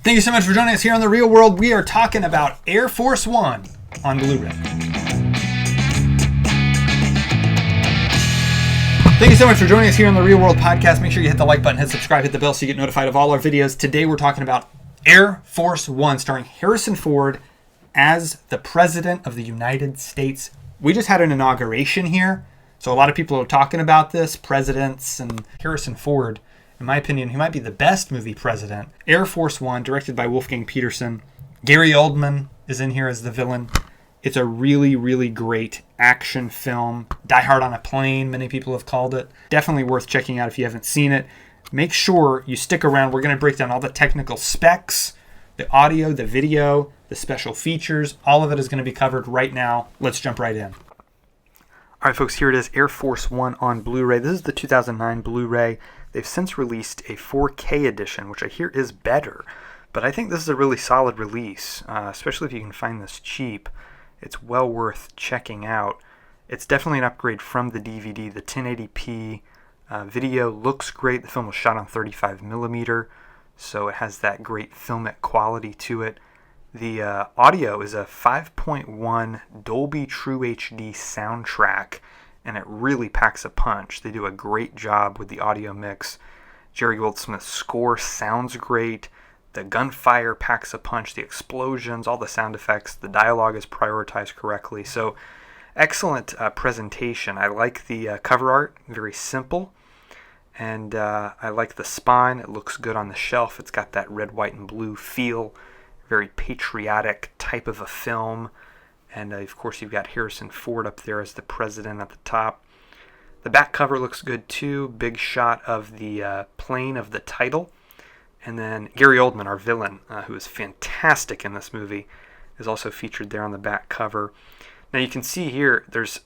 Thank you so much for joining us here on The Real World. We are talking about Air Force One on Blu-ray. Thank you so much for joining us here on The Real World Podcast. Make sure you hit the like button, hit subscribe, hit the bell so you get notified of all our videos. Today we're talking about Air Force One, starring Harrison Ford as the President of the United States. We just had an inauguration here, so a lot of people are talking about this, presidents, and Harrison Ford. In my opinion, he might be the best movie president. Air Force One, directed by Wolfgang Peterson. Gary Oldman is in here as the villain. It's a really, really great action film. Die Hard on a Plane, many people have called it. Definitely worth checking out if you haven't seen it. Make sure you stick around. We're going to break down all the technical specs, the audio, the video, the special features. All of it is going to be covered right now. Let's jump right in. All right, folks, here it is, Air Force One on Blu-ray. This is the 2009 Blu-ray. They've since released a 4K edition, which I hear is better. But I think this is a really solid release, especially if you can find this cheap. It's well worth checking out. It's definitely an upgrade from the DVD. The 1080p video looks great. The film was shot on 35mm, so it has that great filmic quality to it. The audio is a 5.1 Dolby True HD soundtrack, and it really packs a punch. They do a great job with the audio mix. Jerry Goldsmith's score sounds great. The gunfire packs a punch, the explosions, all the sound effects. The dialogue is prioritized correctly. So excellent presentation. I like the cover art, very simple. And I like the spine. It looks good on the shelf. It's got that red, white, and blue feel. Very patriotic type of a film. And of course you've got Harrison Ford up there as the president at the top. The back cover looks good too. Big shot of the plane of the title. And then Gary Oldman, our villain, who is fantastic in this movie, is also featured there on the back cover. Now you can see here there's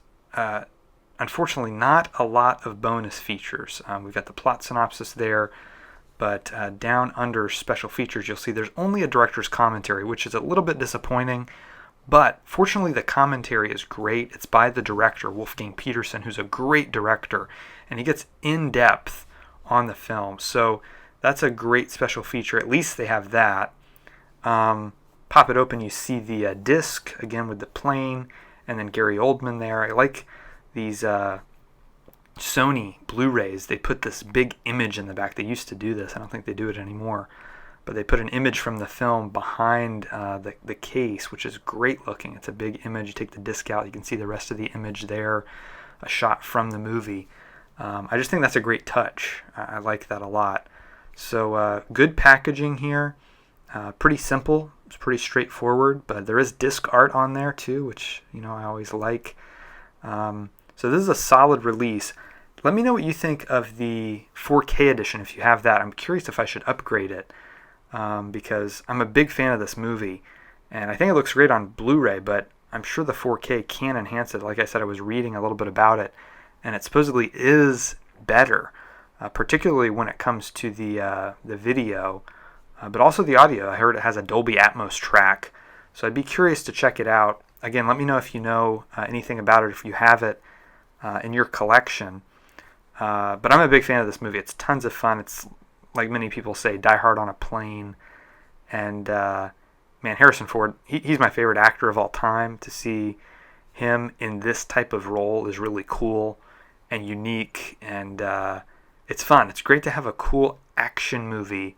unfortunately not a lot of bonus features. We've got the plot synopsis there. But down under special features, you'll see there's only a director's commentary, which is a little bit disappointing. But fortunately, the commentary is great. It's by the director, Wolfgang Peterson, who's a great director. And he gets in-depth on the film. So that's a great special feature. At least they have that. Pop it open, you see the disc, again with the plane. And then Gary Oldman there. I like these Sony Blu-rays. They put this big image in the back. They used to do this. I don't think they do it anymore. But they put an image from the film behind the case, which is great looking. It's a big image. You take the disc out, you can see the rest of the image there, a shot from the movie. I just think that's a great touch. I like that a lot. So good packaging here. Pretty simple. It's pretty straightforward, but there is disc art on there too, which I always like. So this is a solid release. Let me know what you think of the 4K edition if you have that. I'm curious if I should upgrade it because I'm a big fan of this movie. And I think it looks great on Blu-ray, but I'm sure the 4K can enhance it. Like I said, I was reading a little bit about it, and it supposedly is better, particularly when it comes to the video, but also the audio. I heard it has a Dolby Atmos track, so I'd be curious to check it out. Again, let me know if you know anything about it, if you have it in your collection. But I'm a big fan of this movie. It's tons of fun. It's, like many people say, Die Hard on a Plane. And, man, Harrison Ford, he's my favorite actor of all time. To see him in this type of role is really cool and unique. And it's fun. It's great to have a cool action movie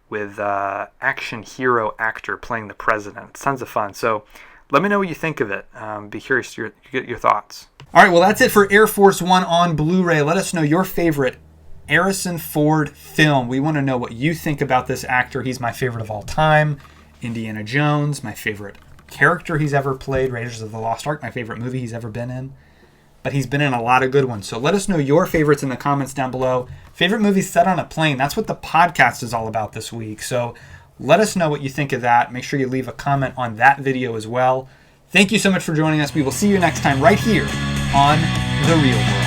with action hero actor playing the president. It's tons of fun. So let me know what you think of it. Be curious to get your thoughts. All right, well, that's it for Air Force One on Blu-ray. Let us know your favorite Harrison Ford film. We want to know what you think about this actor. He's my favorite of all time. Indiana Jones, my favorite character he's ever played. Raiders of the Lost Ark, my favorite movie he's ever been in. But he's been in a lot of good ones. So let us know your favorites in the comments down below. Favorite movies set on a plane. That's what the podcast is all about this week. So let us know what you think of that. Make sure you leave a comment on that video as well. Thank you so much for joining us. We will see you next time right here on The Real World.